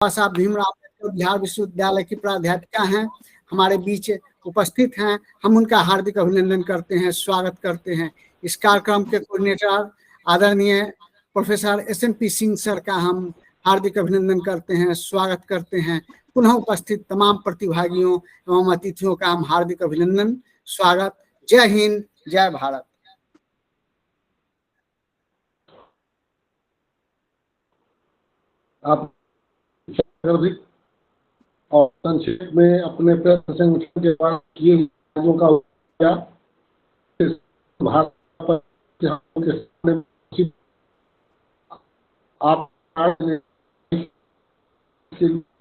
साहब भीमराव अम्बेडकर बिहार विश्वविद्यालय की प्राध्यापिका हैं, हमारे बीच उपस्थित हैं। हम उनका हार्दिक अभिनंदन करते हैं, स्वागत करते हैं। इस कार्यक्रम के कोऑर्डिनेटर आदरणीय प्रोफेसर SNP सिंह सर का हम हार्दिक अभिनंदन करते हैं, स्वागत करते हैं। पुनः उपस्थित तमाम प्रतिभागियों एवं अतिथियों का हम हार्दिक अभिनंदन, स्वागत। जय हिंद, जय भारत। आप और संक्षेप में अपने प्रश्न संगठन के द्वारा किए कार्यों का भारत आप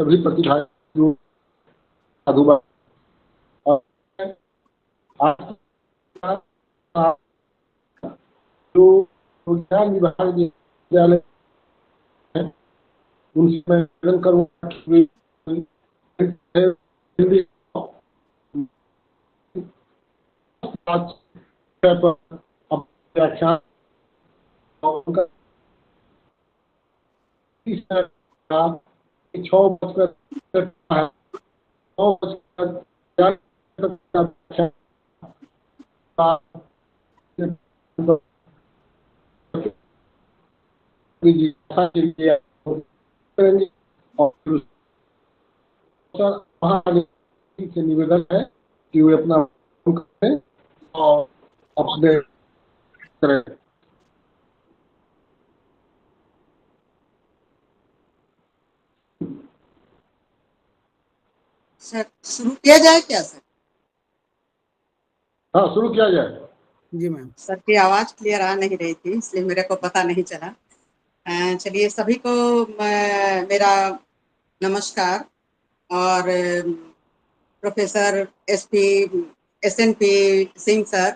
सभी प्रतिभागियों जो विज्ञान विभाग विद्यालय उनसे मैं निवेदन करूंगा कि व्याख्यान से निवेदन है कि वे अपना करें और अपने करें। सर शुरू किया जाए क्या सर? हाँ, शुरू किया जाए। जी मैम। सर की आवाज क्लियर आ नहीं रही थी, इसलिए मेरे को पता नहीं चला। चलिए, सभी को मेरा नमस्कार। और प्रोफेसर SNP सिंह सर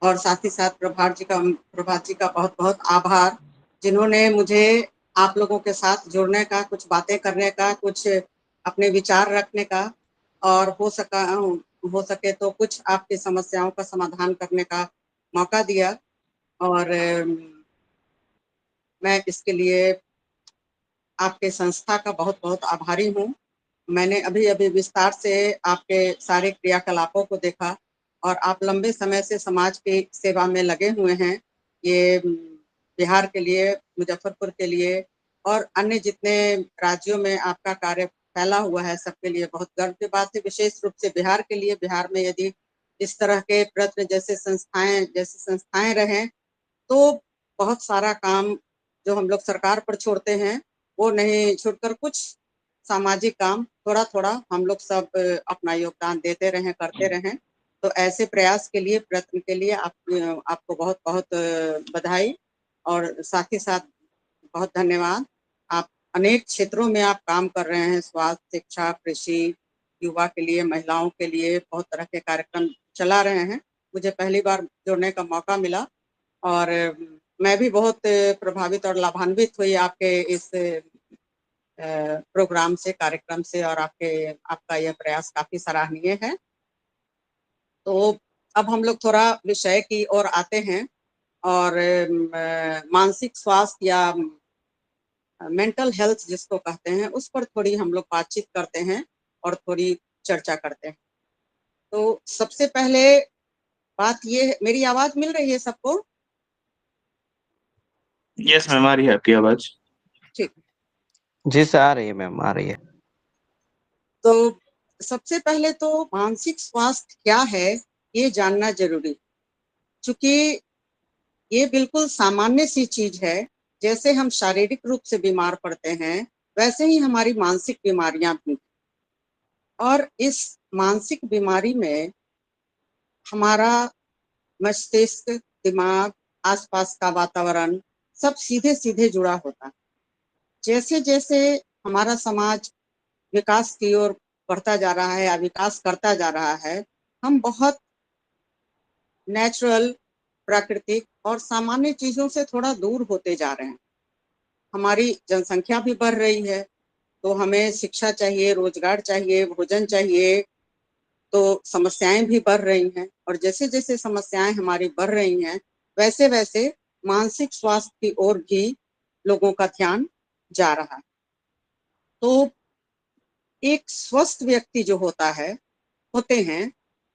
और साथ ही साथ प्रभात जी का बहुत बहुत आभार, जिन्होंने मुझे आप लोगों के साथ जुड़ने का, कुछ बातें करने का, कुछ अपने विचार रखने का और हो सके तो कुछ आपकी समस्याओं का समाधान करने का मौका दिया। और मैं इसके लिए आपके संस्था का बहुत बहुत आभारी हूँ। मैंने अभी विस्तार से आपके सारे क्रियाकलापों को देखा और आप लंबे समय से समाज की सेवा में लगे हुए हैं। ये बिहार के लिए, मुजफ्फरपुर के लिए और अन्य जितने राज्यों में आपका कार्य फैला हुआ है, सबके लिए बहुत गर्व की बात है। विशेष रूप से बिहार के लिए, बिहार में यदि इस तरह के प्रयत्न जैसे संस्थाएं रहें तो बहुत सारा काम जो हम लोग सरकार पर छोड़ते हैं वो नहीं छोड़कर कुछ सामाजिक काम थोड़ा थोड़ा हम लोग सब अपना योगदान देते रहें, करते रहें। तो ऐसे प्रयास के लिए, प्रयत्न के लिए आपको बहुत बहुत बधाई और साथ ही साथ बहुत धन्यवाद। आप अनेक क्षेत्रों में आप काम कर रहे हैं, स्वास्थ्य, शिक्षा, कृषि, युवा के लिए, महिलाओं के लिए बहुत तरह के कार्यक्रम चला रहे हैं। मुझे पहली बार जुड़ने का मौका मिला और मैं भी बहुत प्रभावित और लाभान्वित हुई आपके इस प्रोग्राम से, कार्यक्रम से, और आपका यह प्रयास काफी सराहनीय है। तो अब हम लोग थोड़ा विषय की ओर आते हैं और मानसिक स्वास्थ्य या मेंटल हेल्थ जिसको कहते हैं, उस पर थोड़ी हम लोग बातचीत करते हैं और थोड़ी चर्चा करते हैं। तो सबसे पहले बात ये, मेरी आवाज मिल रही है सबको? यस मैम, आ रही है आपकी आवाज। ठीक, जी सर, आ रही है मैम, आ रही है। तो सबसे पहले तो मानसिक स्वास्थ्य क्या है ये जानना जरूरी, क्योंकि ये बिल्कुल सामान्य सी चीज है। जैसे हम शारीरिक रूप से बीमार पड़ते हैं, वैसे ही हमारी मानसिक बीमारियां भी। और इस मानसिक बीमारी में हमारा मस्तिष्क, दिमाग, आसपास का वातावरण सब सीधे सीधे जुड़ा होता है। जैसे जैसे हमारा समाज विकास की ओर बढ़ता जा रहा है या विकास करता जा रहा है, हम बहुत नेचुरल, प्राकृतिक और सामान्य चीजों से थोड़ा दूर होते जा रहे हैं। हमारी जनसंख्या भी बढ़ रही है, तो हमें शिक्षा चाहिए, रोजगार चाहिए, भोजन चाहिए, तो समस्याएं भी बढ़ रही हैं। और जैसे जैसे समस्याएं हमारी बढ़ रही हैं, वैसे वैसे मानसिक स्वास्थ्य की ओर भी लोगों का ध्यान जा रहा है। तो एक स्वस्थ व्यक्ति जो होते हैं,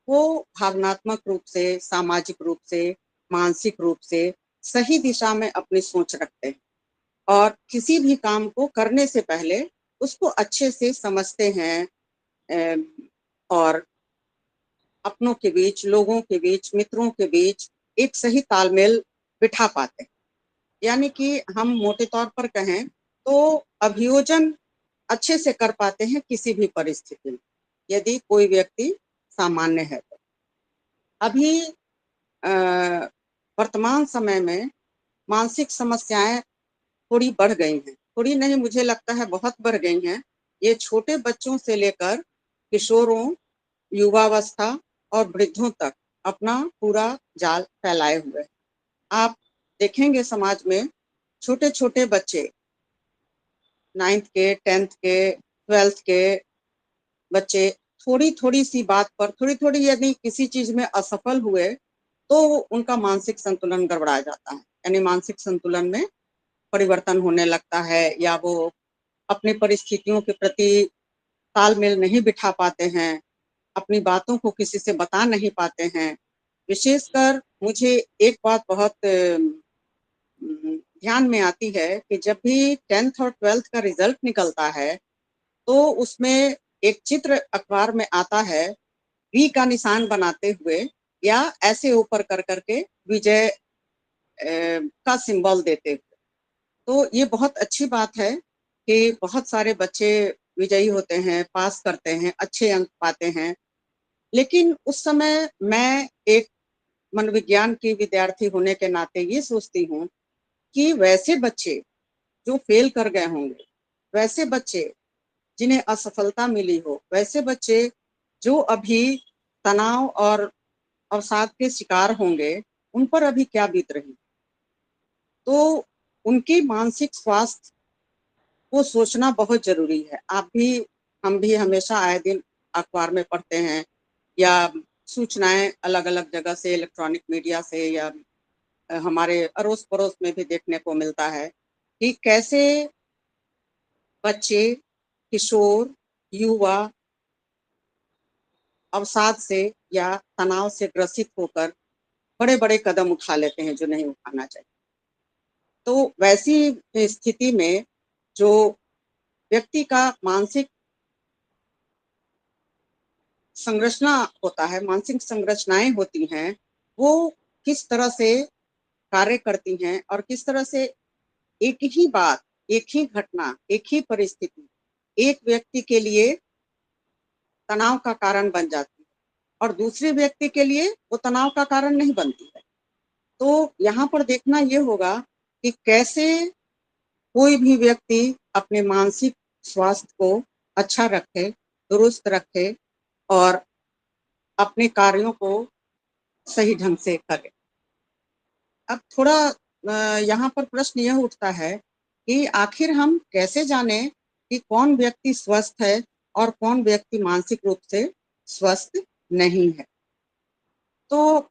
वो भावनात्मक रूप से, सामाजिक रूप से, मानसिक रूप से सही दिशा में अपनी सोच रखते हैं और किसी भी काम को करने से पहले उसको अच्छे से समझते हैं और अपनों के बीच, लोगों के बीच, मित्रों के बीच एक सही तालमेल बिठा पाते हैं। यानी कि हम मोटे तौर पर कहें तो अभियोजन अच्छे से कर पाते हैं किसी भी परिस्थिति में, यदि कोई व्यक्ति सामान्य है तो। अभी वर्तमान समय में मानसिक समस्याएं थोड़ी बढ़ गई हैं, थोड़ी नहीं, मुझे लगता है बहुत बढ़ गई हैं। ये छोटे बच्चों से लेकर किशोरों, युवावस्था और वृद्धों तक अपना पूरा जाल फैलाए हुए हैं। आप देखेंगे समाज में छोटे छोटे बच्चे, 9th के, 10th के, 12th के बच्चे थोड़ी थोड़ी सी बात पर, थोड़ी थोड़ी यदि किसी चीज में असफल हुए तो उनका मानसिक संतुलन गड़बड़ा जाता है, यानी मानसिक संतुलन में परिवर्तन होने लगता है, या वो अपनी परिस्थितियों के प्रति तालमेल नहीं बिठा पाते हैं, अपनी बातों को किसी से बता नहीं पाते हैं। विशेषकर मुझे एक बात बहुत ध्यान में आती है कि जब भी 10th और 12th का रिजल्ट निकलता है तो उसमें एक चित्र अखबार में आता है, वी का निशान बनाते हुए या ऐसे ऊपर कर करके विजय का सिंबल देते हुए। तो ये बहुत अच्छी बात है कि बहुत सारे बच्चे विजयी होते हैं, पास करते हैं, अच्छे अंक पाते हैं। लेकिन उस समय मैं एक मनोविज्ञान की विद्यार्थी होने के नाते ये सोचती हूँ कि वैसे बच्चे जो फेल कर गए होंगे, वैसे बच्चे जिन्हें असफलता मिली हो, वैसे बच्चे जो अभी तनाव और अवसाद के शिकार होंगे, उन पर अभी क्या बीत रही। तो उनकी मानसिक स्वास्थ्य को सोचना बहुत जरूरी है। आप भी, हम भी हमेशा आए दिन अखबार में पढ़ते हैं या सूचनाएं अलग अलग जगह से, इलेक्ट्रॉनिक मीडिया से या हमारे अड़ोस पड़ोस में भी देखने को मिलता है कि कैसे बच्चे, किशोर, युवा अवसाद से या तनाव से ग्रसित होकर बड़े बड़े कदम उठा लेते हैं जो नहीं उठाना चाहिए। तो वैसी स्थिति में जो व्यक्ति का मानसिक संरचना होता है, मानसिक संरचनाएं होती हैं, वो किस तरह से कार्य करती हैं और किस तरह से एक ही बात, एक ही घटना, एक ही परिस्थिति एक व्यक्ति के लिए तनाव का कारण बन जाती है और दूसरे व्यक्ति के लिए वो तनाव का कारण नहीं बनती है। तो यहाँ पर देखना ये होगा कि कैसे कोई भी व्यक्ति अपने मानसिक स्वास्थ्य को अच्छा रखे, दुरुस्त रखे और अपने कार्यों को सही ढंग से करे। अब थोड़ा यहाँ पर प्रश्न यह उठता है कि आखिर हम कैसे जाने कि कौन व्यक्ति स्वस्थ है और कौन व्यक्ति मानसिक रूप से स्वस्थ नहीं है। तो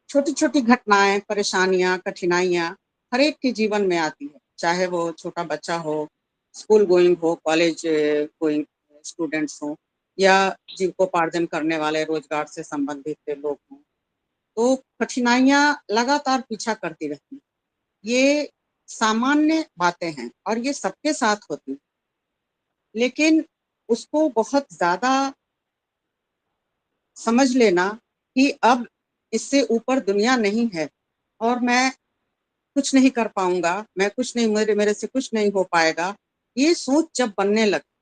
छोटी छोटी घटनाएं, परेशानियां, कठिनाइयां हर एक के जीवन में आती है, चाहे वो छोटा बच्चा हो, स्कूल गोइंग हो, कॉलेज गोइंग स्टूडेंट्स हो या जीविकोपार्जन करने वाले, रोजगार से संबंधित लोग हों। तो कठिनाइयां लगातार पीछा करती रहती हैं। ये सामान्य बातें हैं और ये सबके साथ होती हैं, लेकिन उसको बहुत ज्यादा समझ लेना कि अब इससे ऊपर दुनिया नहीं है और मैं कुछ नहीं कर पाऊंगा, मैं कुछ नहीं, मेरे से कुछ नहीं हो पाएगा, ये सोच जब बनने लगे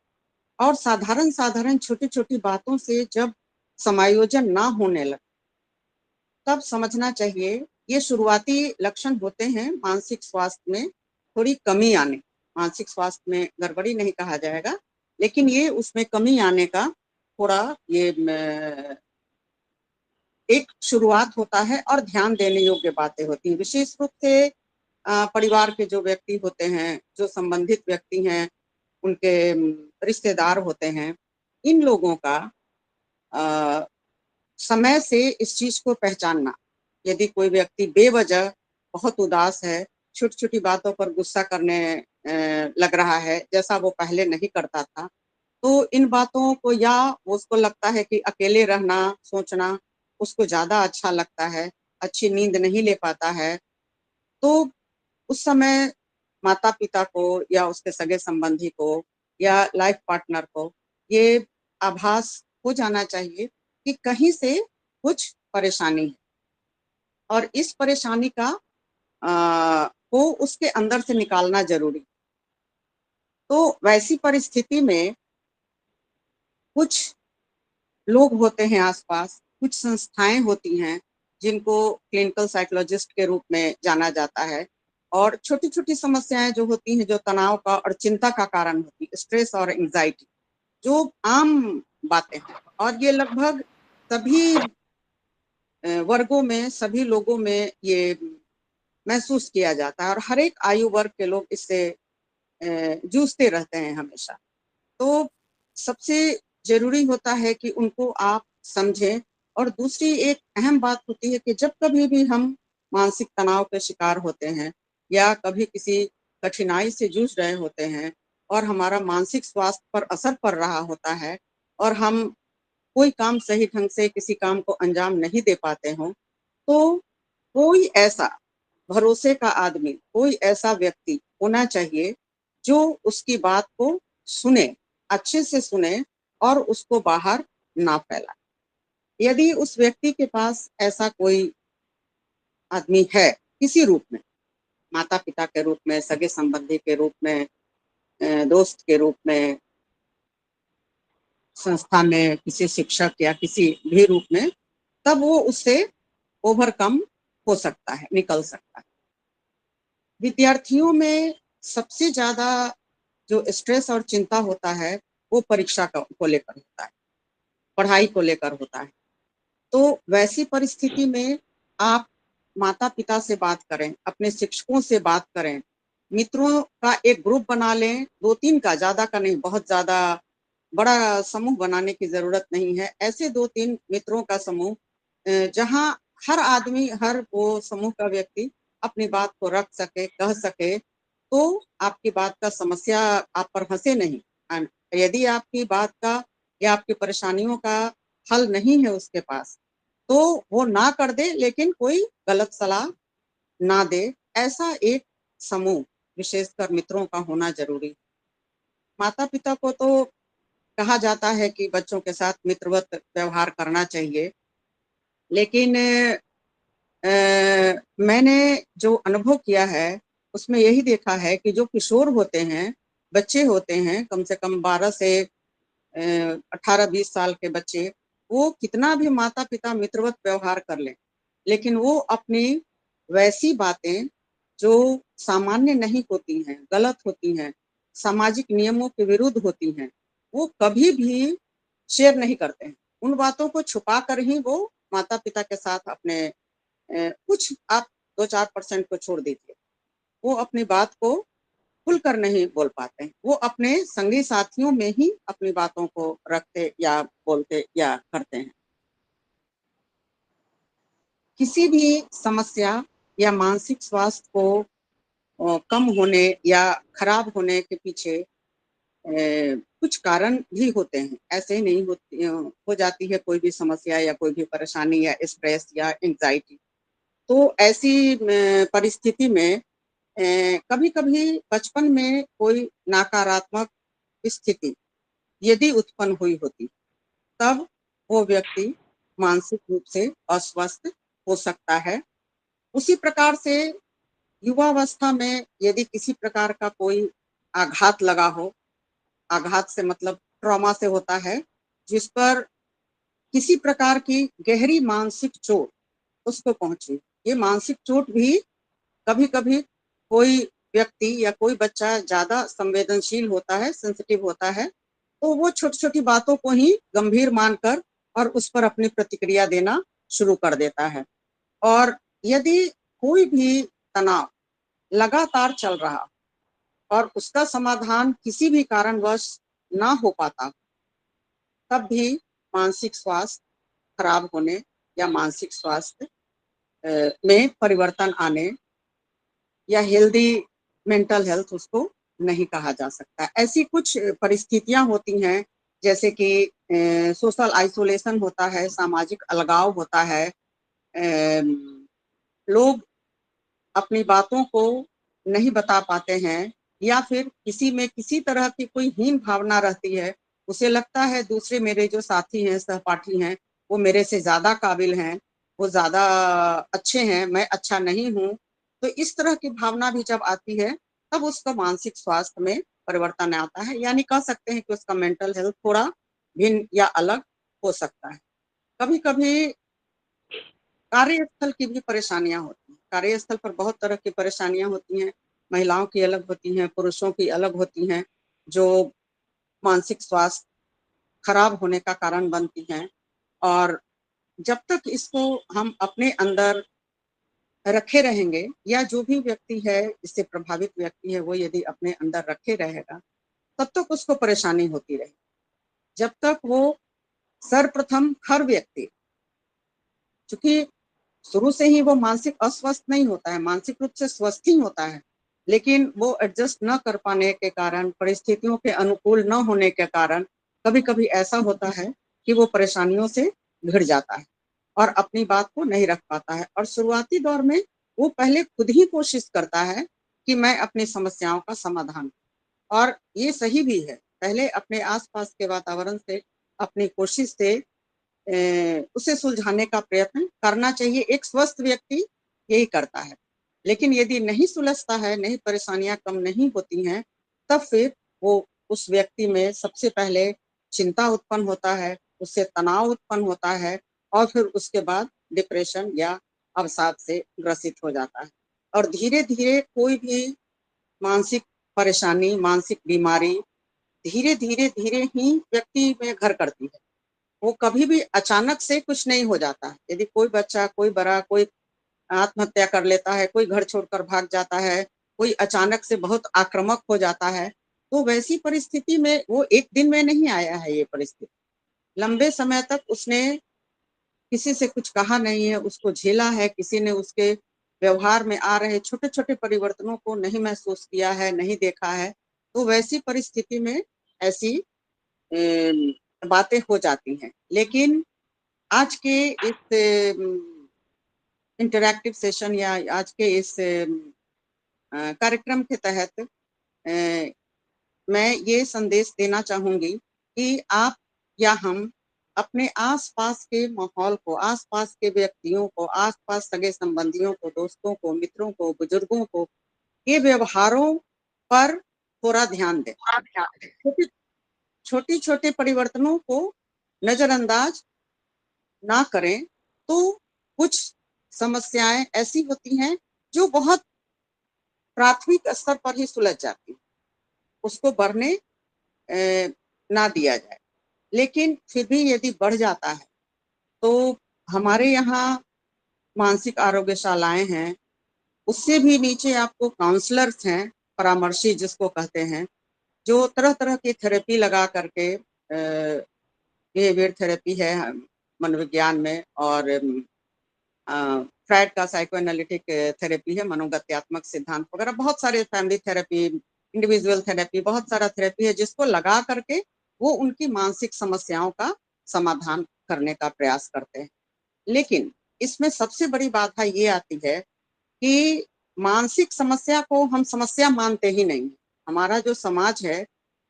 और साधारण साधारण छोटी छोटी बातों से जब समायोजन ना होने लगे, तब समझना चाहिए ये शुरुआती लक्षण होते हैं मानसिक स्वास्थ्य में थोड़ी कमी आने। मानसिक स्वास्थ्य में गड़बड़ी नहीं कहा जाएगा, लेकिन ये उसमें कमी आने का थोड़ा ये एक शुरुआत होता है और ध्यान देने योग्य बातें होती हैं। विशेष रूप से परिवार के जो व्यक्ति होते हैं, जो संबंधित व्यक्ति हैं, उनके रिश्तेदार होते हैं, इन लोगों का समय से इस चीज को पहचानना। यदि कोई व्यक्ति बेवजह बहुत उदास है, छोटी छोटी बातों पर गुस्सा करने लग रहा है, जैसा वो पहले नहीं करता था, तो इन बातों को, या उसको लगता है कि अकेले रहना, सोचना उसको ज्यादा अच्छा लगता है, अच्छी नींद नहीं ले पाता है, तो उस समय माता पिता को या उसके सगे संबंधी को या लाइफ पार्टनर को ये आभास हो जाना चाहिए कि कहीं से कुछ परेशानी है, और इस परेशानी का को उसके अंदर से निकालना जरूरी। तो वैसी परिस्थिति में कुछ लोग होते हैं आसपास, कुछ संस्थाएं होती हैं जिनको क्लिनिकल साइकोलॉजिस्ट के रूप में जाना जाता है, और छोटी छोटी समस्याएं जो होती हैं, जो तनाव का और चिंता का कारण होती है, स्ट्रेस और एंजाइटी, जो आम बातें हैं, और ये लगभग सभी वर्गों में, सभी लोगों में ये महसूस किया जाता है, और हर एक आयु वर्ग के लोग इससे जूझते रहते हैं हमेशा। तो सबसे जरूरी होता है कि उनको आप समझें। और दूसरी एक अहम बात होती है कि जब कभी भी हम मानसिक तनाव के शिकार होते हैं या कभी किसी कठिनाई से जूझ रहे होते हैं और हमारा मानसिक स्वास्थ्य पर असर पड़ रहा होता है, और हम कोई काम सही ढंग से किसी काम को अंजाम नहीं दे पाते हों, तो कोई ऐसा भरोसे का आदमी, कोई ऐसा व्यक्ति होना चाहिए जो उसकी बात को सुने, अच्छे से सुने और उसको बाहर ना फैलाए। यदि उस व्यक्ति के पास ऐसा कोई आदमी है किसी रूप में, माता पिता के रूप में, सगे संबंधी के रूप में, दोस्त के रूप में, संस्था में किसी शिक्षक या किसी भी रूप में, तब वो उससे ओवरकम हो सकता है, निकल सकता है। विद्यार्थियों में सबसे ज्यादा जो स्ट्रेस और चिंता होता है वो परीक्षा को लेकर होता है, पढ़ाई को लेकर होता है। तो वैसी परिस्थिति में आप माता पिता से बात करें, अपने शिक्षकों से बात करें, मित्रों का एक ग्रुप बना लें, 2-3 का, ज्यादा का नहीं, बहुत ज्यादा बड़ा समूह बनाने की जरूरत नहीं है। ऐसे 2-3 मित्रों का समूह जहां हर आदमी, हर वो समूह का व्यक्ति अपनी बात को रख सके, कह सके, तो आपकी बात का समस्या आप पर हंसे नहीं। यदि आपकी बात का या आपकी परेशानियों का हल नहीं है उसके पास, तो वो ना कर दे, लेकिन कोई गलत सलाह ना दे। ऐसा एक समूह, विशेषकर मित्रों का होना जरूरी। माता पिता को तो कहा जाता है कि बच्चों के साथ मित्रवत व्यवहार करना चाहिए, लेकिन मैंने जो अनुभव किया है उसमें यही देखा है कि जो किशोर होते हैं, बच्चे होते हैं, कम से कम 12 से 18-20 साल के बच्चे, वो कितना भी माता पिता मित्रवत व्यवहार कर लें, लेकिन वो अपनी वैसी बातें जो सामान्य नहीं होती हैं, गलत होती हैं, सामाजिक नियमों के विरुद्ध होती हैं, वो कभी भी शेयर नहीं करते हैं। उन बातों को छुपा कर ही वो माता पिता के साथ अपने कुछ आप 2-4% को छोड़ दीजिए, वो अपनी बात को खुलकर नहीं बोल पाते हैं। वो अपने संगी साथियों में ही अपनी बातों को रखते या बोलते या करते हैं। किसी भी समस्या या मानसिक स्वास्थ्य को कम होने या खराब होने के पीछे कुछ कारण भी होते हैं। ऐसे ही नहीं होती, हो जाती है कोई भी समस्या या कोई भी परेशानी या स्ट्रेस या एंजाइटी। तो ऐसी परिस्थिति में कभी कभी बचपन में कोई नकारात्मक स्थिति यदि उत्पन्न हुई होती, तब वो व्यक्ति मानसिक रूप से अस्वस्थ हो सकता है। उसी प्रकार से युवावस्था में यदि किसी प्रकार का कोई आघात लगा हो, आघात से मतलब ट्रॉमा से होता है, जिस पर किसी प्रकार की गहरी मानसिक चोट उसको पहुंची। ये मानसिक चोट भी कभी कभी कोई व्यक्ति या कोई बच्चा ज्यादा संवेदनशील होता है, सेंसिटिव होता है, तो वो छोटी छोटी बातों को ही गंभीर मानकर और उस पर अपनी प्रतिक्रिया देना शुरू कर देता है। और यदि कोई भी तनाव लगातार चल रहा और उसका समाधान किसी भी कारणवश ना हो पाता, तब भी मानसिक स्वास्थ्य खराब होने या मानसिक स्वास्थ्य में परिवर्तन आने या हेल्दी मेंटल हेल्थ उसको नहीं कहा जा सकता। ऐसी कुछ परिस्थितियां होती हैं जैसे कि सोशल आइसोलेशन होता है, सामाजिक अलगाव होता है, लोग अपनी बातों को नहीं बता पाते हैं, या फिर किसी में किसी तरह की कोई हीन भावना रहती है, उसे लगता है दूसरे मेरे जो साथी हैं, सहपाठी हैं, वो मेरे से ज्यादा काबिल हैं, वो ज्यादा अच्छे हैं, मैं अच्छा नहीं हूँ। तो इस तरह की भावना भी जब आती है तब उसका मानसिक स्वास्थ्य में परिवर्तन आता है, यानी कह सकते हैं कि उसका मेंटल हेल्थ थोड़ा भिन्न या अलग हो सकता है। कभी कभी कार्यस्थल की भी परेशानियां होती हैं। कार्यस्थल पर बहुत तरह की परेशानियां होती हैं, महिलाओं की अलग होती हैं, पुरुषों की अलग होती हैं, जो मानसिक स्वास्थ्य खराब होने का कारण बनती हैं। और जब तक इसको हम अपने अंदर रखे रहेंगे, या जो भी व्यक्ति है, इससे प्रभावित व्यक्ति है, वो यदि अपने अंदर रखे रहेगा, तब तक उसको परेशानी होती रहेगी। जब तक वो सर्वप्रथम हर व्यक्ति, चूंकि शुरू से ही वो मानसिक अस्वस्थ नहीं होता है, मानसिक रूप से स्वस्थ ही होता है, लेकिन वो एडजस्ट न कर पाने के कारण, परिस्थितियों के अनुकूल न होने के कारण कभी कभी ऐसा होता है कि वो परेशानियों से घिर जाता है और अपनी बात को नहीं रख पाता है। और शुरुआती दौर में वो पहले खुद ही कोशिश करता है कि मैं अपनी समस्याओं का समाधान, और ये सही भी है, पहले अपने आसपास के वातावरण से, अपनी कोशिश से उसे सुलझाने का प्रयत्न करना चाहिए। एक स्वस्थ व्यक्ति यही करता है। लेकिन यदि नहीं सुलझता है, नहीं, परेशानियां कम नहीं होती हैं, तब फिर वो उस व्यक्ति में सबसे पहले चिंता उत्पन्न होता है, उससे तनाव उत्पन्न होता है, और फिर उसके बाद डिप्रेशन या अवसाद से ग्रसित हो जाता है। और धीरे धीरे कोई भी मानसिक परेशानी, मानसिक बीमारी धीरे धीरे धीरे ही व्यक्ति में घर करती है। वो कभी भी अचानक से कुछ नहीं हो जाता है। यदि कोई बच्चा, कोई बड़ा, कोई आत्महत्या कर लेता है, कोई घर छोड़कर भाग जाता है, कोई अचानक से बहुत आक्रामक हो जाता है, तो वैसी परिस्थिति में वो एक दिन में नहीं आया है। ये परिस्थिति लंबे समय तक उसने किसी से कुछ कहा नहीं है, उसको झेला है, किसी ने उसके व्यवहार में आ रहे छोटे छोटे परिवर्तनों को नहीं महसूस किया है, नहीं देखा है। तो वैसी परिस्थिति में ऐसी बातें हो जाती हैं। लेकिन आज के इस इंटरैक्टिव सेशन या आज के इस कार्यक्रम के तहत मैं ये संदेश देना चाहूंगी कि आप या हम अपने आसपास के माहौल को, आसपास के व्यक्तियों को, आसपास सगे संबंधियों को, दोस्तों को, मित्रों को, बुजुर्गों को, के व्यवहारों पर थोड़ा ध्यान दें। छोटी छोटे परिवर्तनों को नजरअंदाज ना करें, तो कुछ समस्याएं ऐसी होती हैं जो बहुत प्राथमिक स्तर पर ही सुलझ जाती हैं, उसको बढ़ने ना दिया जाए। लेकिन फिर भी यदि बढ़ जाता है तो हमारे यहाँ मानसिक आरोग्यशालाएं हैं, उससे भी नीचे आपको काउंसलर्स हैं, परामर्शी जिसको कहते हैं, जो तरह तरह की थेरेपी लगा करके, बिहेवियर थेरेपी है मनोविज्ञान में, और फ्रायड का साइको एनालिटिक थेरेपी है, मनोगत्यात्मक सिद्धांत वगैरह, बहुत सारे, फैमिली थेरेपी, इंडिविजुअल थेरेपी, बहुत सारा थेरेपी है जिसको लगा करके वो उनकी मानसिक समस्याओं का समाधान करने का प्रयास करते हैं। लेकिन इसमें सबसे बड़ी बाधा ये आती है कि मानसिक समस्या को हम समस्या मानते ही नहीं। हमारा जो समाज है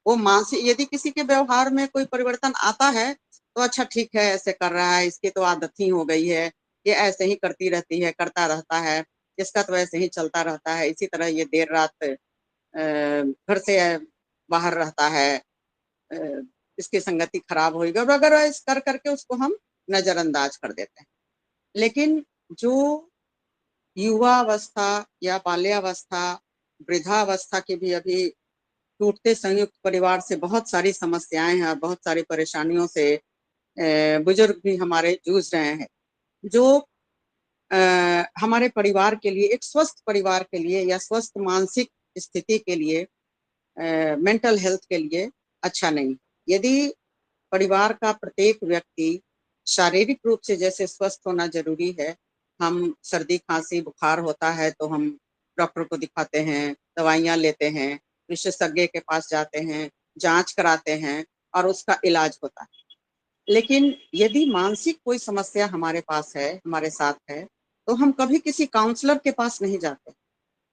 वो मानसिक, यदि किसी के व्यवहार में कोई परिवर्तन आता है तो अच्छा ठीक है, ऐसे कर रहा है, इसकी तो आदत ही हो गई है, ये ऐसे ही करती रहती है, करता रहता है, इसका तो ऐसे ही चलता रहता है, इसी तरह ये देर रात घर से बाहर रहता है, इसकी संगति खराब होगी वगैरह, इस कर करके उसको हम नजरअंदाज कर देते हैं। लेकिन जो युवावस्था या बाल्यावस्था, वृद्धावस्था की भी अभी टूटते संयुक्त परिवार से बहुत सारी समस्याएं हैं और बहुत सारी परेशानियों से बुजुर्ग भी हमारे जूझ रहे हैं, जो हमारे परिवार के लिए, एक स्वस्थ परिवार के लिए या स्वस्थ मानसिक स्थिति के लिए, मेंटल हेल्थ के लिए अच्छा नहीं। यदि परिवार का प्रत्येक व्यक्ति शारीरिक रूप से जैसे स्वस्थ होना जरूरी है, हम सर्दी खांसी बुखार होता है तो हम डॉक्टर को दिखाते हैं, दवाइयाँ लेते हैं, विशेषज्ञ के पास जाते हैं, जांच कराते हैं, और उसका इलाज होता है। लेकिन यदि मानसिक कोई समस्या हमारे पास है, हमारे साथ है, तो हम कभी किसी काउंसलर के पास नहीं जाते।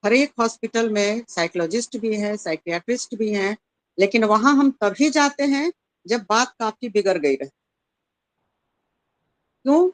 हर एक हॉस्पिटल में साइकोलॉजिस्ट भी है, साइकियाट्रिस्ट भी हैं, लेकिन वहां हम तभी जाते हैं जब बात काफी बिगड़ गई रहे। क्यों?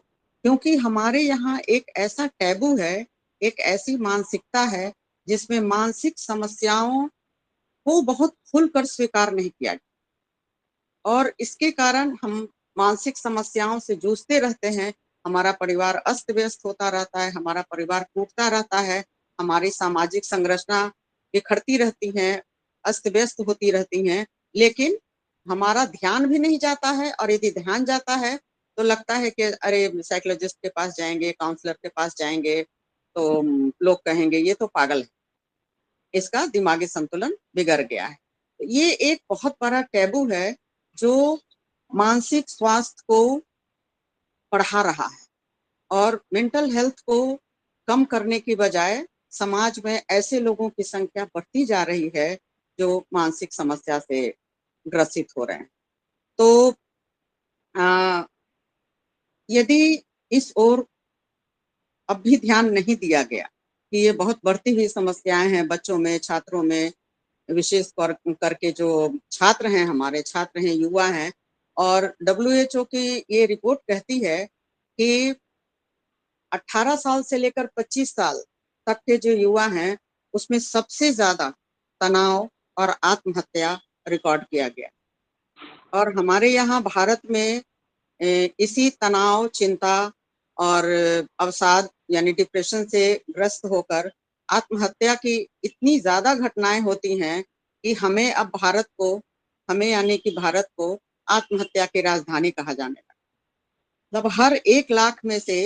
क्योंकि हमारे यहाँ एक ऐसा टैबू है, एक ऐसी मानसिकता है जिसमें मानसिक समस्याओं को बहुत खुलकर स्वीकार नहीं किया गया, और इसके कारण हम मानसिक समस्याओं से जूझते रहते हैं। हमारा परिवार अस्त व्यस्त होता रहता है, हमारा परिवार टूटता रहता है, हमारी सामाजिक संरचना बिखरती रहती है, अस्त व्यस्त होती रहती हैं, लेकिन हमारा ध्यान भी नहीं जाता है। और यदि ध्यान जाता है तो लगता है कि अरे साइकोलॉजिस्ट के पास जाएंगे, काउंसलर के पास जाएंगे तो लोग कहेंगे ये तो पागल है, इसका दिमागी संतुलन बिगड़ गया है। ये एक बहुत बड़ा टैबू है जो मानसिक स्वास्थ्य को बढ़ा रहा है, और मेंटल हेल्थ को कम करने की बजाय समाज में ऐसे लोगों की संख्या बढ़ती जा रही है जो मानसिक समस्या से ग्रसित हो रहे हैं। तो यदि इस ओर अब भी ध्यान नहीं दिया गया कि ये बहुत बढ़ती हुई समस्याएं हैं बच्चों में, छात्रों में, विशेष करके जो छात्र हैं, हमारे छात्र हैं, युवा हैं, और WHO की ये रिपोर्ट कहती है कि 18 साल से लेकर 25 साल तक के जो युवा हैं उसमें सबसे ज्यादा तनाव और आत्महत्या रिकॉर्ड किया गया। और हमारे यहाँ भारत में इसी तनाव, चिंता और अवसाद यानी डिप्रेशन से ग्रस्त होकर आत्महत्या की इतनी ज्यादा घटनाएं होती हैं कि हमें अब हमें यानी कि भारत को आत्महत्या की राजधानी कहा जाने लगा। मतलब हर 1 लाख में से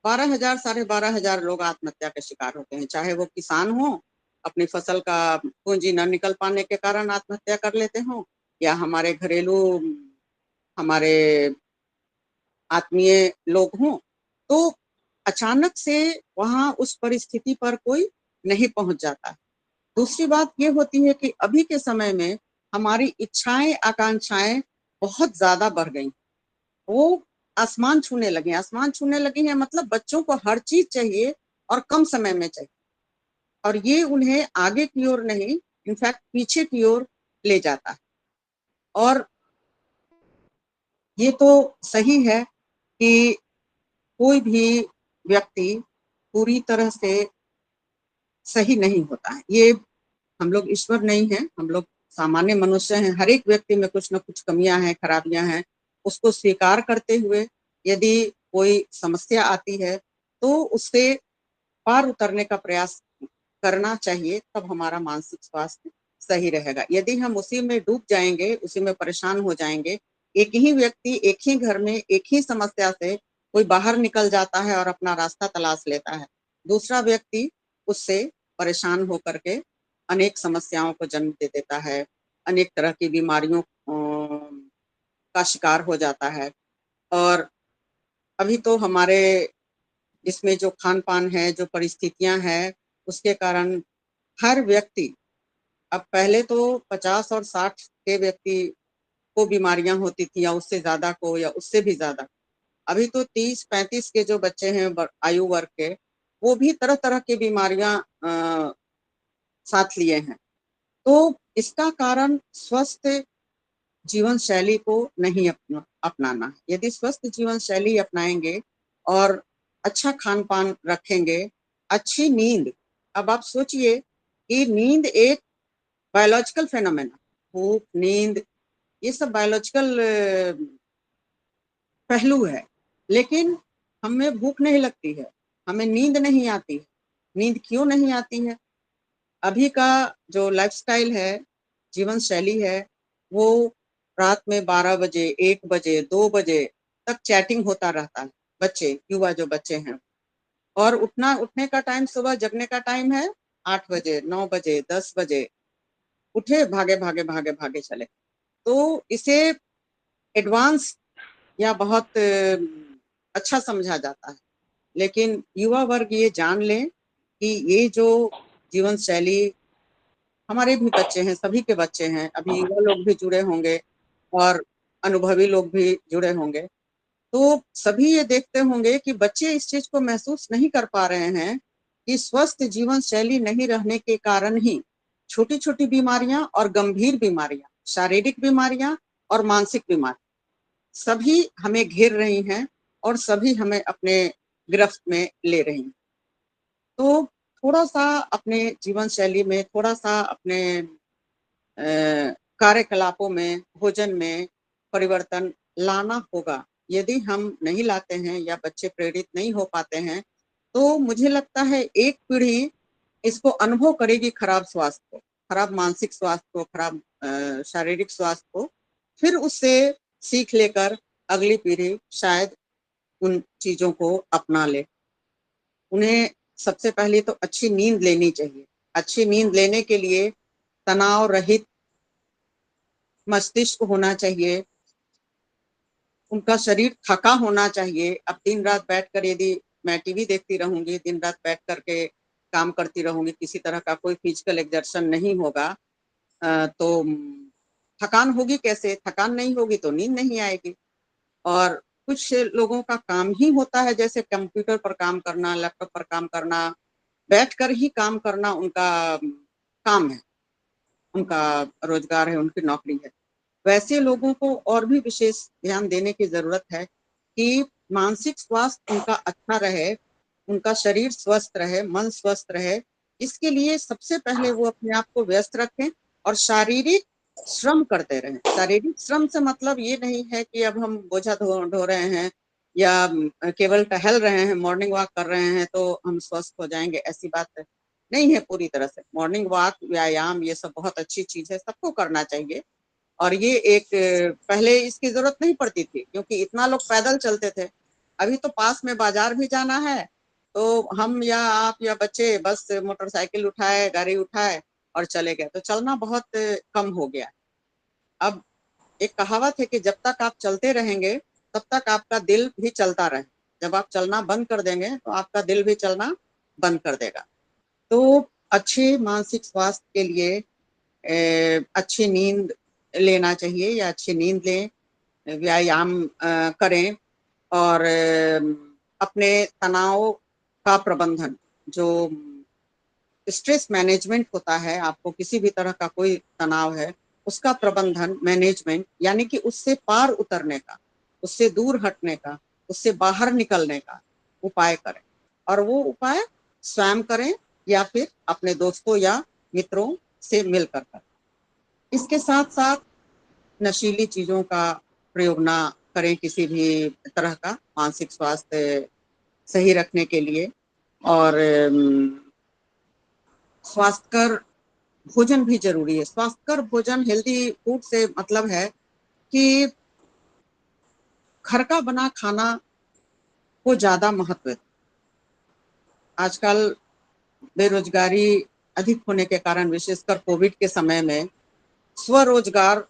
12,000 12,500 लोग आत्महत्या के शिकार होते हैं, चाहे वो किसान हो, अपनी फसल का पूंजी न निकल पाने के कारण आत्महत्या कर लेते हो, या हमारे घरेलू, हमारे आत्मीय लोग हों। तो अचानक से वहां उस परिस्थिति पर कोई नहीं पहुंच जाता है। दूसरी बात ये होती है कि अभी के समय में हमारी इच्छाएं, आकांक्षाएं बहुत ज्यादा बढ़ गई, वो आसमान छूने लगे। आसमान छूने लगी है मतलब बच्चों को हर चीज चाहिए और कम समय में चाहिए, और ये उन्हें आगे की ओर नहीं, इनफैक्ट पीछे की ओर ले जाता है। और ये तो सही है कि कोई भी व्यक्ति पूरी तरह से सही नहीं होता है। ये हम लोग ईश्वर नहीं है, हम लोग सामान्य मनुष्य हैं। हर एक व्यक्ति में कुछ न कुछ कमियां हैं, खराबियां हैं। उसको स्वीकार करते हुए यदि कोई समस्या आती है तो उससे पार उतरने का प्रयास करना चाहिए, तब हमारा मानसिक स्वास्थ्य सही रहेगा। यदि हम उसी में डूब जाएंगे, उसी में परेशान हो जाएंगे, एक ही व्यक्ति एक ही घर में एक ही समस्या से कोई बाहर निकल जाता है और अपना रास्ता तलाश लेता है, दूसरा व्यक्ति उससे परेशान होकर के अनेक समस्याओं को जन्म दे देता है, अनेक तरह की बीमारियों का शिकार हो जाता है। और अभी तो हमारे इसमें जो खान पान है, जो परिस्थितियां हैं, उसके कारण हर व्यक्ति, अब पहले तो 50 और 60 के व्यक्ति को बीमारियां होती थी, या उससे ज्यादा को, या उससे भी ज्यादा। अभी तो 30-35 के जो बच्चे हैं आयु वर्ग के, वो भी तरह तरह की बीमारियां साथ लिए हैं। तो इसका कारण स्वस्थ जीवन शैली को नहीं अपनाना है। यदि स्वस्थ जीवन शैली अपनाएंगे और अच्छा खान पान रखेंगे, अच्छी नींद, अब आप सोचिए कि नींद एक बायोलॉजिकल फेनोमेना, भूख, नींद, ये सब बायोलॉजिकल पहलू है। लेकिन हमें भूख नहीं लगती है, हमें नींद नहीं आती है। नींद क्यों नहीं आती है? अभी का जो लाइफस्टाइल है, जीवन शैली है, वो रात में 12 बजे, 1 बजे, 2 बजे तक चैटिंग होता रहता है। बच्चे, युवा जो बच्चे हैं, और उठने का टाइम, सुबह जगने का टाइम है 8 बजे, 9 बजे, 10 बजे, उठे, भागे भागे भागे भागे चले। तो इसे एडवांस या बहुत अच्छा समझा जाता है। लेकिन युवा वर्ग ये जान लें कि ये जो जीवन शैली, हमारे भी बच्चे हैं, सभी के बच्चे हैं, अभी युवा लोग भी जुड़े होंगे, और अनुभवी लोग भी जुड़े होंगे, तो सभी ये देखते होंगे कि बच्चे इस चीज को महसूस नहीं कर पा रहे हैं कि स्वस्थ जीवन शैली नहीं रहने के कारण ही छोटी छोटी बीमारियां और गंभीर बीमारियां, शारीरिक बीमारियां और मानसिक बीमारियां सभी हमें घेर रही हैं और सभी हमें अपने गिरफ्त में ले रही हैं। तो थोड़ा सा अपने जीवन शैली में, थोड़ा सा अपने कार्यकलापों में, भोजन में परिवर्तन लाना होगा। यदि हम नहीं लाते हैं या बच्चे प्रेरित नहीं हो पाते हैं, तो मुझे लगता है एक पीढ़ी इसको अनुभव करेगी, खराब स्वास्थ्य को, खराब मानसिक स्वास्थ्य को, खराब शारीरिक स्वास्थ्य को। फिर उससे सीख लेकर अगली पीढ़ी शायद उन चीजों को अपना ले। उन्हें सबसे पहले तो अच्छी नींद लेनी चाहिए। अच्छी नींद लेने के लिए तनाव रहित मस्तिष्क होना चाहिए, उनका शरीर थका होना चाहिए। अब दिन रात बैठकर यदि मैं टीवी देखती रहूंगी, दिन रात बैठ करके काम करती रहूंगी, किसी तरह का कोई फिजिकल एक्सर्शन नहीं होगा, तो थकान होगी कैसे? थकान नहीं होगी तो नींद नहीं आएगी। और कुछ लोगों का काम ही होता है जैसे कंप्यूटर पर काम करना, लैपटॉप पर काम करना, बैठकर ही काम करना उनका काम है, उनका रोजगार है, उनकी नौकरी है। वैसे लोगों को और भी विशेष ध्यान देने की जरूरत है कि मानसिक स्वास्थ्य उनका अच्छा रहे, उनका शरीर स्वस्थ रहे, मन स्वस्थ रहे। इसके लिए सबसे पहले वो अपने आप को व्यस्त रखें और शारीरिक श्रम करते रहें। शारीरिक श्रम से मतलब ये नहीं है कि अब हम बोझा ढो रहे हैं या केवल टहल रहे हैं, मॉर्निंग वॉक कर रहे हैं तो हम स्वस्थ हो जाएंगे, ऐसी बात नहीं है पूरी तरह से। मॉर्निंग वॉक, व्यायाम, ये सब बहुत अच्छी चीज है, सबको करना चाहिए। और ये एक, पहले इसकी जरूरत नहीं पड़ती थी क्योंकि इतना लोग पैदल चलते थे। अभी तो पास में बाजार भी जाना है तो हम या आप या बच्चे बस मोटरसाइकिल उठाए, गाड़ी उठाए और चले गए, तो चलना बहुत कम हो गया। अब एक कहावत है कि जब तक आप चलते रहेंगे तब तक आपका दिल भी चलता रहे। जब आप चलना बंद कर देंगे तो आपका दिल भी चलना बंद कर देगा। तो अच्छे मानसिक स्वास्थ्य के लिए अच्छी नींद लेना चाहिए या अच्छी नींद लें, व्यायाम करें और अपने तनाव का प्रबंधन, जो स्ट्रेस मैनेजमेंट होता है, आपको किसी भी तरह का कोई तनाव है उसका प्रबंधन, मैनेजमेंट, यानी कि उससे पार उतरने का, उससे दूर हटने का, उससे बाहर निकलने का उपाय करें। और वो उपाय स्वयं करें या फिर अपने दोस्तों या मित्रों से मिलकर करें। इसके साथ साथ नशीली चीजों का प्रयोग ना करें किसी भी तरह का, मानसिक स्वास्थ्य सही रखने के लिए। और स्वास्थ्यकर भोजन भी जरूरी है। स्वास्थ्यकर भोजन, हेल्दी फूड से मतलब है कि घर का बना खाना को ज्यादा महत्व है। आजकल बेरोजगारी अधिक होने के कारण, विशेषकर कोविड के समय में, स्वरोजगार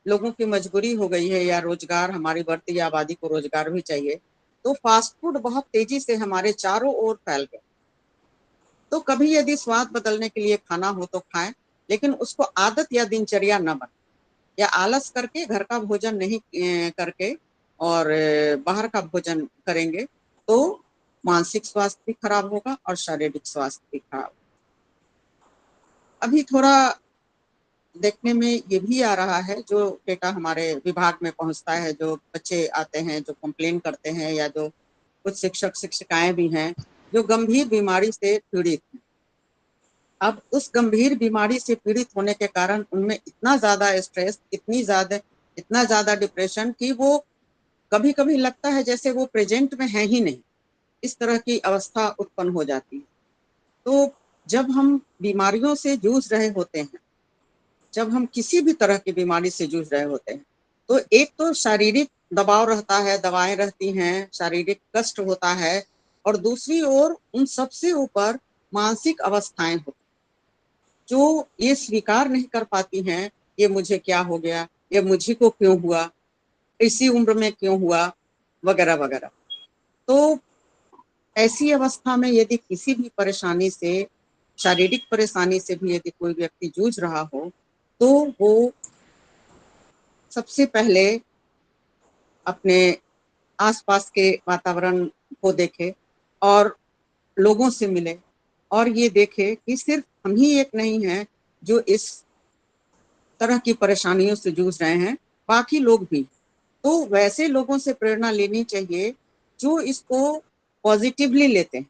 लोगों की मजबूरी हो गई है, या रोजगार, हमारी बढ़ती आबादी को रोजगार भी चाहिए, तो फास्ट फूड बहुत तेजी से हमारे चारों ओर फैल गया। तो कभी यदि स्वाद बदलने के लिए खाना हो तो खाएं, लेकिन उसको आदत या दिनचर्या न बने, या आलस करके घर का भोजन नहीं करके और बाहर का भोजन करेंगे तो मानसिक स्वास्थ्य भी खराब होगा और शारीरिक स्वास्थ्य भी खराब। अभी थोड़ा देखने में ये भी आ रहा है, जो डेटा हमारे विभाग में पहुंचता है, जो बच्चे आते हैं जो कंप्लेन करते हैं, या जो कुछ शिक्षक शिक्षिकाएं भी हैं जो गंभीर बीमारी से पीड़ित हैं। अब उस गंभीर बीमारी से पीड़ित होने के कारण उनमें इतना ज्यादा स्ट्रेस, इतना ज्यादा डिप्रेशन कि वो कभी कभी लगता है जैसे वो प्रेजेंट में है ही नहीं, इस तरह की अवस्था उत्पन्न हो जाती है। तो जब हम बीमारियों से जूझ रहे होते हैं, जब हम किसी भी तरह की बीमारी से जूझ रहे होते हैं, तो एक तो शारीरिक दबाव रहता है, दवाएं रहती हैं, शारीरिक कष्ट होता है, और दूसरी ओर उन सबसे ऊपर मानसिक अवस्थाएं होती जो ये स्वीकार नहीं कर पाती हैं, ये मुझे क्या हो गया, ये मुझे को क्यों हुआ, इसी उम्र में क्यों हुआ, वगैरह वगैरह। तो ऐसी अवस्था में यदि किसी भी परेशानी से, शारीरिक परेशानी से भी यदि कोई व्यक्ति जूझ रहा हो, तो वो सबसे पहले अपने आसपास के वातावरण को देखे और लोगों से मिले और ये देखे कि सिर्फ हम ही एक नहीं हैं जो इस तरह की परेशानियों से जूझ रहे हैं, बाकी लोग भी। तो वैसे लोगों से प्रेरणा लेनी चाहिए जो इसको पॉजिटिवली लेते हैं।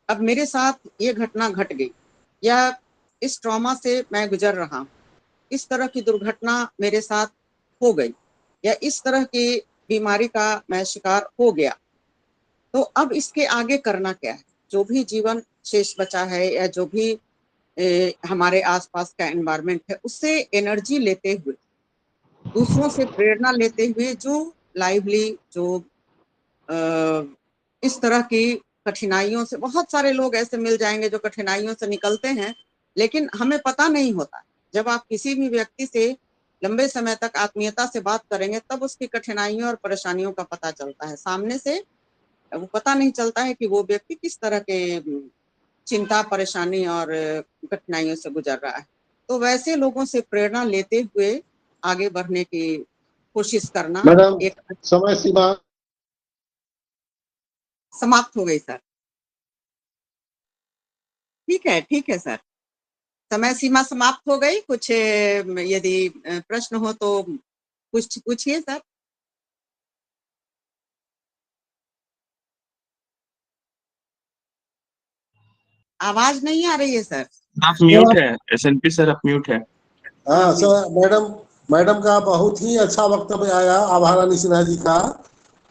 अब मेरे साथ ये घटना घट गई या इस ट्रॉमा से मैं गुजर रहा हूँ, इस तरह की दुर्घटना मेरे साथ हो गई या इस तरह की बीमारी का मैं शिकार हो गया, तो अब इसके आगे करना क्या है? जो भी जीवन शेष बचा है या जो भी हमारे आसपास का एनवायरनमेंट है, उससे एनर्जी लेते हुए, दूसरों से प्रेरणा लेते हुए, जो लाइवली, जो इस तरह की कठिनाइयों से, बहुत सारे लोग ऐसे मिल जाएंगे जो कठिनाइयों से निकलते हैं, लेकिन हमें पता नहीं होता। जब आप किसी भी व्यक्ति से लंबे समय तक आत्मीयता से बात करेंगे तब उसकी कठिनाइयों और परेशानियों का पता चलता है। सामने से वो पता नहीं चलता है कि वो व्यक्ति किस तरह के चिंता, परेशानी और कठिनाइयों से गुजर रहा है। तो वैसे लोगों से प्रेरणा लेते हुए आगे बढ़ने की कोशिश करना। मैडम, एक समय सीमा समाप्त हो गई सर। ठीक है सर, समय सीमा समाप्त हो गई। कुछ यदि प्रश्न हो तो कुछ पूछिए सर। आवाज नहीं आ रही है सर। आप म्यूट है, एसएनपी सर आप म्यूट है। हाँ सर, मैडम का बहुत ही अच्छा वक्तव्य आया आभा रानी सिन्हा जी का।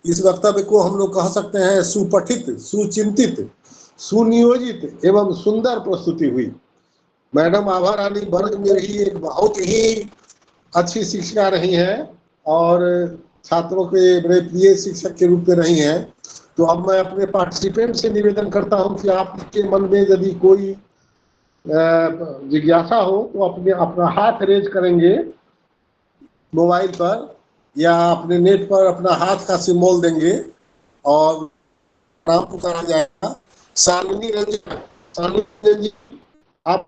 इस वक्तव्य को हम लोग कह सकते हैं सुपठित, सुचिंतित, सुनियोजित एवं सुंदर प्रस्तुति हुई। मैडम आभा रानी वर्ग में ही एक बहुत ही अच्छी शिक्षिका रही हैं और छात्रों के बड़े प्रिय शिक्षक के रूप में रही हैं। तो अब मैं अपने पार्टिसिपेंट से निवेदन करता हूं कि आपके मन में यदि कोई जिज्ञासा हो तो अपना हाथ रेज करेंगे मोबाइल पर या अपने नेट पर अपना हाथ का सिंबल देंगे और नाम पुकारा जाएगा। शालिनी रंजन जी, आप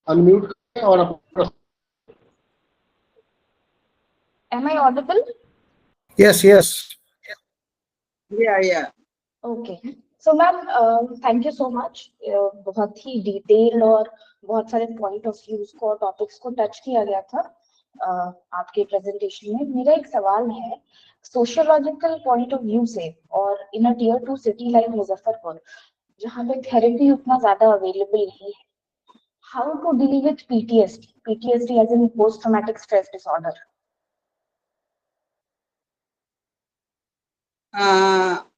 अनम्यूट करें और अपना। Am I audible? Yes, yes. या Okay. So ma'am, thank you so much. बहुत ही डिटेल और बहुत सारे पॉइंट ऑफ व्यूज को, टॉपिक्स को टच किया गया था आपके प्रेजेंटेशन में। मेरा एक सवाल है, सोशियोलॉजिकल पॉइंट ऑफ व्यू से और in a tier 2 city like Muzaffarpur, जहाँ पे थेरेपी उतना ज्यादा अवेलेबल नहीं है, how to deal with PTSD as in post traumatic stress disorder?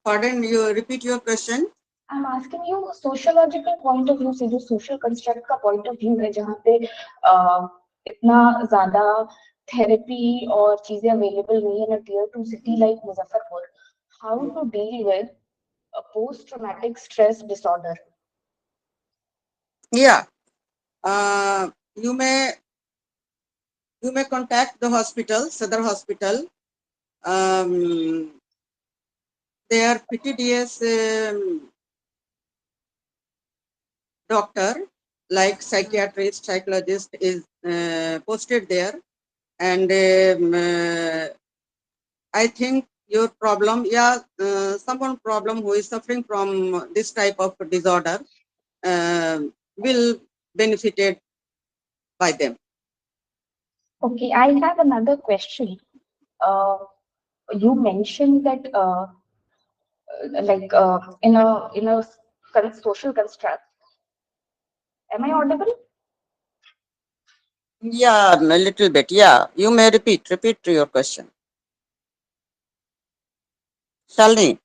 Pardon, you repeat your question. I'm asking you sociological point of view से, जो सोशल कंस्ट्रक्ट का point of view है, जहाँ पे इतना ज्यादा थेरेपी और चीजें अवेलेबल नहीं है, tier 2 city like Muzaffarpur, how to deal with post traumatic stress disorder? Yeah, you may contact the hospital, Sadar Hospital. Their PTDS doctor, like psychiatrist, psychologist, is posted there, and I think your problem, someone problem who is suffering from this type of disorder will benefited by them. Okay, I have another question. You mentioned that in a social construct. Am I audible? Yeah, a little bit. Yeah, you may repeat to your question. Shalini.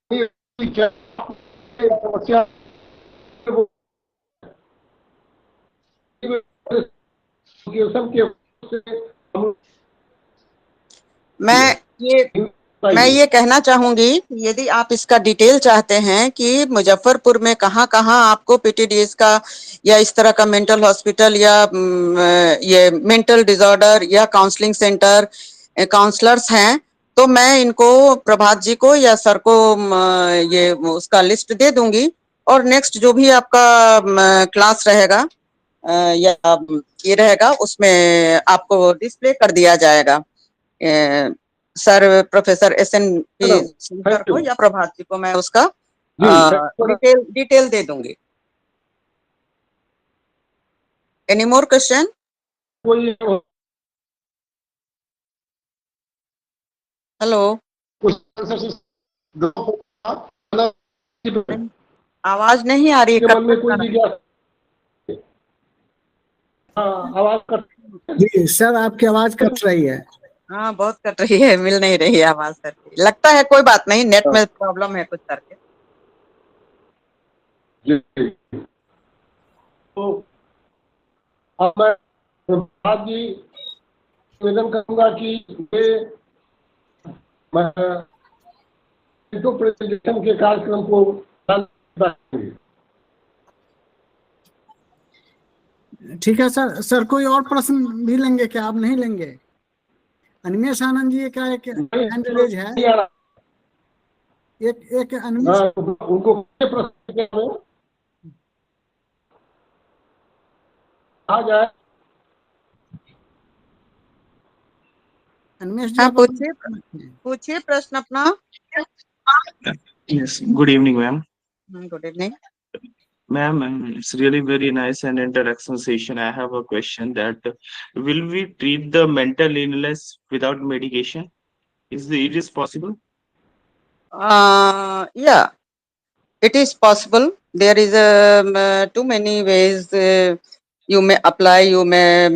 मैं ये कहना चाहूंगी, यदि आप इसका detail चाहते हैं कि मुजफ्फरपुर में कहाँ कहाँ आपको पीटीडीएस का या इस तरह का मेंटल हॉस्पिटल या ये मेंटल डिसऑर्डर या काउंसलिंग सेंटर, काउंसलर्स हैं, तो मैं इनको, प्रभात जी को या सर को ये उसका लिस्ट दे दूंगी और नेक्स्ट जो भी आपका क्लास रहेगा या ये रहेगा उसमें आपको डिस्प्ले कर दिया जाएगा। Sir professor SN Hello. Shankar Thank को you. या प्रभात जी को मैं उसका जी, डिटेल दे दूंगी। Any more question? कोई हेलो, के आवाज नहीं आ रही, मन में कोई जिज्ञासा? हाँ, आवाज कट। जी सर, आपकी आवाज कट रही है। हाँ बहुत कट रही है, मिल नहीं रही है आवाज सर की। लगता है कोई बात नहीं, नेट में प्रॉब्लम है कुछ करके। जी, तो अब मैं प्रभात जी निवेदन करूंगा कि मैं प्रेजेंटेशन के कार्यक्रम को ठीक है सर। सर कोई और प्रश्न भी लेंगे क्या? आप नहीं लेंगे? अनिमेश आनंद जी का एक हैंड रेज है। एक अनिमेश, उनको प्रश्न आ जाए। अनिमेश जी हाँ, आप पूछिए प्रश्न अपना। Yes. Good evening, ma'am. Good evening. Ma'am, it's really very nice and interaction session. I have a question that will we treat the mental illness without medication? It is possible? Yeah, it is possible. There is too many ways you may apply, you may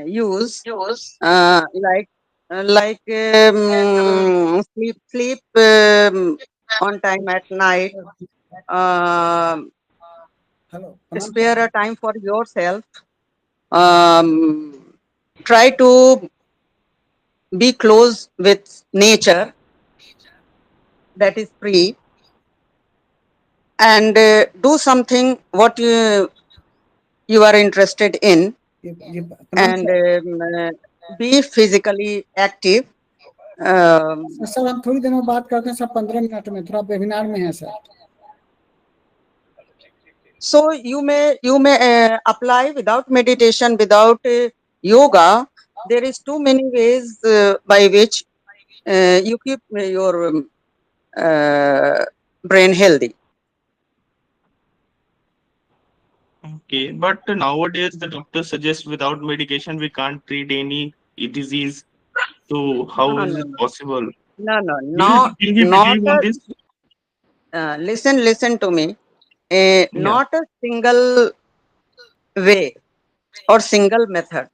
use, like sleep on time at night. Hello, Spare a time for yourself. Try to be close with nature, that is free, and do something what you are interested in, and be physically active. Sir हम थोड़ी देर में बात करते हैं sir, 15 minute में, थोड़ा webinar में है sir. So you may apply without meditation, without yoga. There is too many ways by which you keep your brain healthy. Okay, but nowadays the doctor suggests without medication we can't treat any disease. So how is it possible? No, Will we believe on this? listen to me. Not a single way or single method,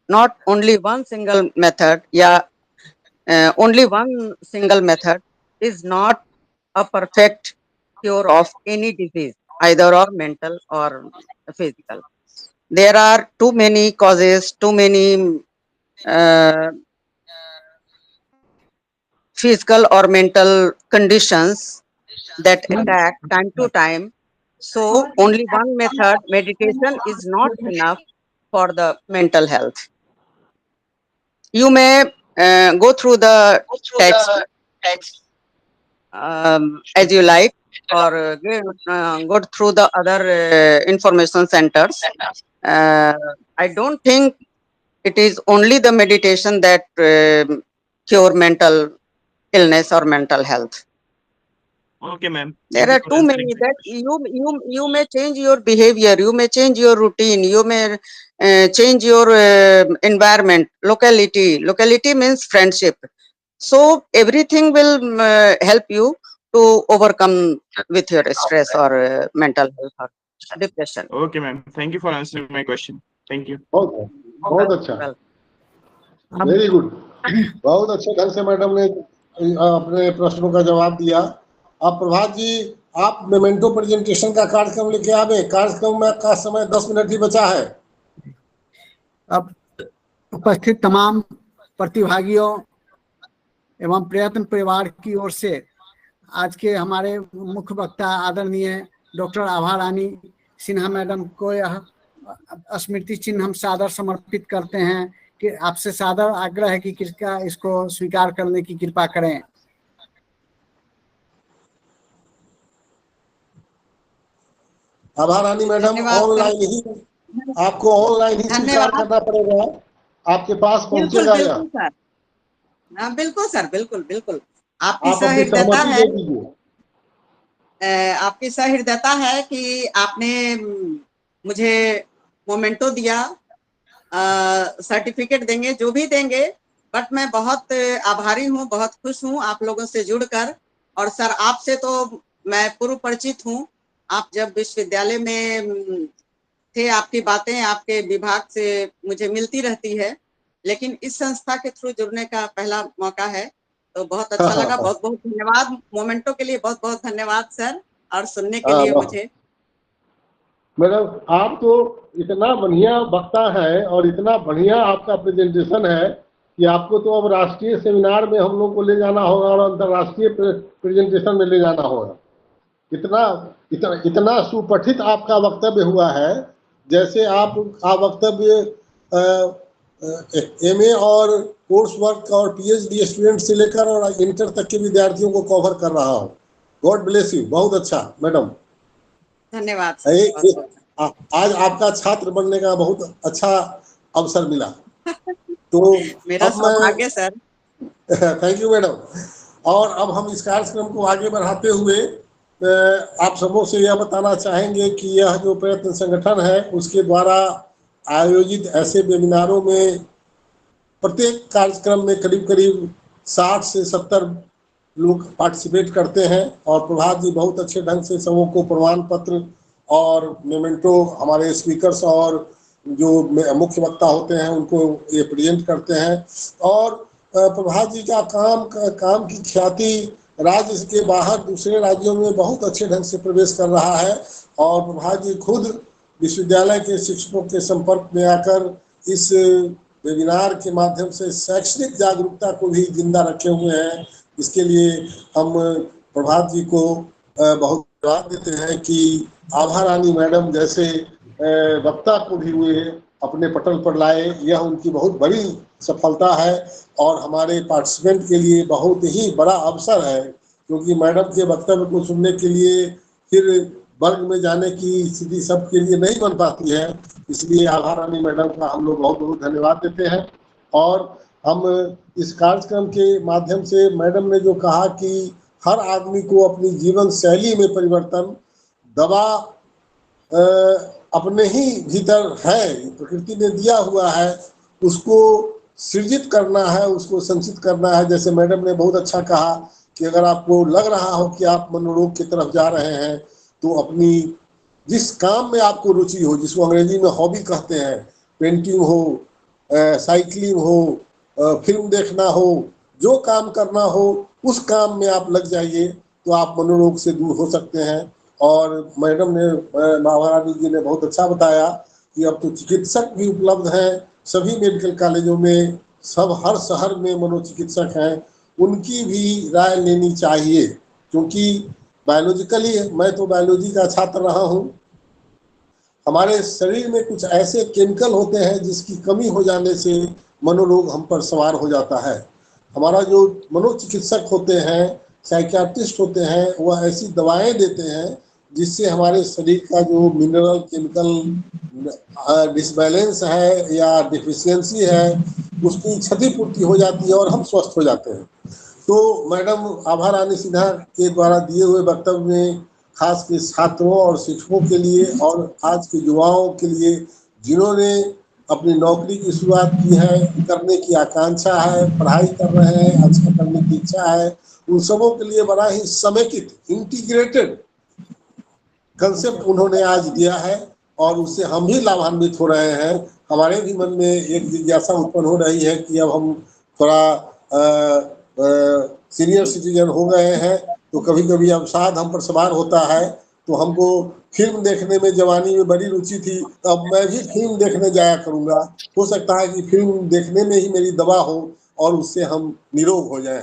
not only one single method. Yeah, only one single method is not a perfect cure of any disease, either or mental or physical. There are too many causes, too many physical or mental conditions that attack time to time. So only one method, meditation, is not enough for the mental health. You may go through the text as you like, or go through the other information centers. I don't think it is only the meditation that cure mental illness or mental health. Okay, ma'am. There are too many that you may change your behavior, you may change your routine, you may change your environment, locality. Locality means friendship. So everything will help you to overcome with your stress or mental health or depression. Okay, ma'am. Thank you for answering my question. Thank you. बहुत अच्छा, very good. बहुत अच्छे ढंग से madam ने अपने प्रश्नों का जवाब दिया। अब प्रभात जी, आप मेमेंटो प्रेजेंटेशन का कार्यक्रम लेके आवे। कार्यक्रम में का समय 10 मिनट ही बचा है। अब उपस्थित तमाम प्रतिभागियों एवं प्रयत्न परिवार की ओर से आज के हमारे मुख्य वक्ता आदरणीय डॉक्टर आभा रानी सिन्हा मैडम को यह स्मृति चिन्ह हम सादर समर्पित करते हैं कि आपसे सादर आग्रह है कि कृपया इसको स्वीकार करने की कृपा करें। आभा रानी मैडम, ऑनलाइन ही आपको ऑनलाइन ही स्वीकार करना पड़ेगा। आपके पास पहुंचेगा या? हाँ बिल्कुल सर, बिल्कुल बिल्कुल। आपकी आप अपनी सहृदयता सहमति है, दे दीजिए। आपकी सहृदयता है कि आपने मुझे मोमेंटो दिया, सर्टिफिकेट देंगे जो भी देंगे, बट मैं बहुत आभारी हूँ, बहुत खुश हूँ आप लोगों से जुड़कर। और सर आपसे तो मैं पूर्व परिचित हूँ, आप जब विश्वविद्यालय में थे, आपकी बातें आपके विभाग से मुझे मिलती रहती है, लेकिन इस संस्था के थ्रू जुड़ने का पहला मौका है, तो बहुत अच्छा लगा। बहुत बहुत धन्यवाद, मोमेंटो के लिए बहुत बहुत धन्यवाद सर, और सुनने के लिए मुझे। मैडम आप तो इतना बढ़िया वक्ता है और इतना बढ़िया आपका प्रेजेंटेशन है कि आपको तो अब राष्ट्रीय सेमिनार में हम लोग को ले जाना होगा और अंतर्राष्ट्रीय प्रेजेंटेशन में ले जाना होगा। इतना इतना इतना सुपठित आपका वक्तव्य हुआ है, जैसे आपका वक्तव्य एमए और कोर्स वर्क और पीएचडी स्टूडेंट से लेकर और इंटर तक के विद्यार्थियों को कवर कर रहा हूँ। God bless you. बहुत अच्छा मैडम, धन्यवाद सर, बहुत बहुत। आज आपका छात्र बनने का बहुत अच्छा अवसर मिला। तो मेरा अब सौभाग्य सर। Thank you madam. और अब हम इस कार्यक्रम को आगे बढ़ाते हुए आप सबों से यह बताना चाहेंगे कि यह जो प्रयत्न संगठन है उसके द्वारा आयोजित ऐसे वेबिनारों में प्रत्येक कार्यक्रम में करीब करीब 60 से 70 लोग पार्टिसिपेट करते हैं और प्रभात जी बहुत अच्छे ढंग से सबों को प्रमाण पत्र और मेमेंटो हमारे स्पीकर्स और जो मुख्य वक्ता होते हैं उनको ये प्रेजेंट करते हैं। और प्रभात जी का काम की ख्याति राज्य के बाहर दूसरे राज्यों में बहुत अच्छे ढंग से प्रवेश कर रहा है। और प्रभात जी खुद विश्वविद्यालय के शिक्षकों के संपर्क में आकर इस वेबिनार के माध्यम से शैक्षणिक जागरूकता को भी जिंदा रखे हुए हैं। इसके लिए हम प्रभात जी को बहुत धन्यवाद देते हैं कि आभा रानी मैडम जैसे वक्ता को भी वे अपने पटल पर लाए। यह उनकी बहुत बड़ी सफलता है और हमारे पार्टिसिपेंट के लिए बहुत ही बड़ा अवसर है, क्योंकि मैडम के वक्तव्य को सुनने के लिए फिर वर्ग में जाने की स्थिति सबके लिए नहीं बन पाती है। इसलिए आभा रानी मैडम का हम लोग बहुत बहुत धन्यवाद देते हैं। और हम इस कार्यक्रम के माध्यम से मैडम ने जो कहा कि हर आदमी को अपनी जीवन शैली में परिवर्तन, दवा अपने ही भीतर है, प्रकृति ने दिया हुआ है, उसको सृजित करना है, उसको संचित करना है। जैसे मैडम ने बहुत अच्छा कहा कि अगर आपको लग रहा हो कि आप मनोरोग की तरफ जा रहे हैं तो अपनी जिस काम में आपको रुचि हो, जिसको अंग्रेजी में हॉबी कहते हैं, पेंटिंग हो, साइकिलिंग हो, फिल्म देखना हो, जो काम करना हो उस काम में आप लग जाइए तो आप मनोरोग से दूर हो सकते हैं। और मैडम ने महारानी जी ने बहुत अच्छा बताया कि अब तो चिकित्सक भी उपलब्ध हैं सभी मेडिकल कॉलेजों में, सब हर शहर में मनोचिकित्सक हैं, उनकी भी राय लेनी चाहिए। क्योंकि बायोलॉजिकली मैं तो बायोलॉजी का छात्र रहा हूँ, हमारे शरीर में कुछ ऐसे केमिकल होते हैं जिसकी कमी हो जाने से मनोरोग हम पर सवार हो जाता है। हमारा जो मनोचिकित्सक होते हैं, साइकियाट्रिस्ट होते हैं, वह ऐसी दवाएं देते हैं जिससे हमारे शरीर का जो मिनरल केमिकल डिसबैलेंस है या डिफिशियंसी है उसकी क्षतिपूर्ति हो जाती है और हम स्वस्थ हो जाते हैं। तो मैडम आभा रानी सिन्हा के द्वारा दिए हुए वक्तव्य में खास के छात्रों और शिक्षकों के लिए और आज के युवाओं के लिए जिन्होंने अपनी नौकरी की शुरुआत की है, करने की आकांक्षा है, पढ़ाई कर रहे हैं, अच्छा करने की इच्छा है, उन सबों के लिए बड़ा ही समेकित इंटीग्रेटेड कंसेप्ट उन्होंने आज दिया है और उससे हम भी लाभान्वित हो रहे हैं। हमारे भी मन में एक जिज्ञासा उत्पन्न हो रही है कि अब हम थोड़ा सीनियर सिटीजन हो गए हैं तो कभी कभी अवसाद हम पर सवार होता है। तो हमको फिल्म देखने में जवानी में बड़ी रुचि थी, अब मैं भी फिल्म देखने जाया करूंगा। हो सकता है कि फिल्म देखने में ही मेरी दवा हो और उससे हम निरोग हो जाएं।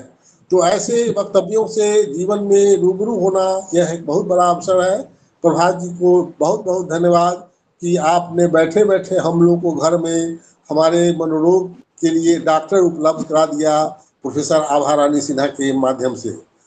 तो ऐसे वक्तव्यों से जीवन में रूबरू होना यह एक बहुत बड़ा अवसर है। प्रभात जी को बहुत बहुत धन्यवाद कि आपने बैठे बैठे हम लोग को घर में हमारे मनोरोग के लिए डॉक्टर उपलब्ध करा दिया प्रोफेसर आभा रानी सिन्हा के माध्यम से।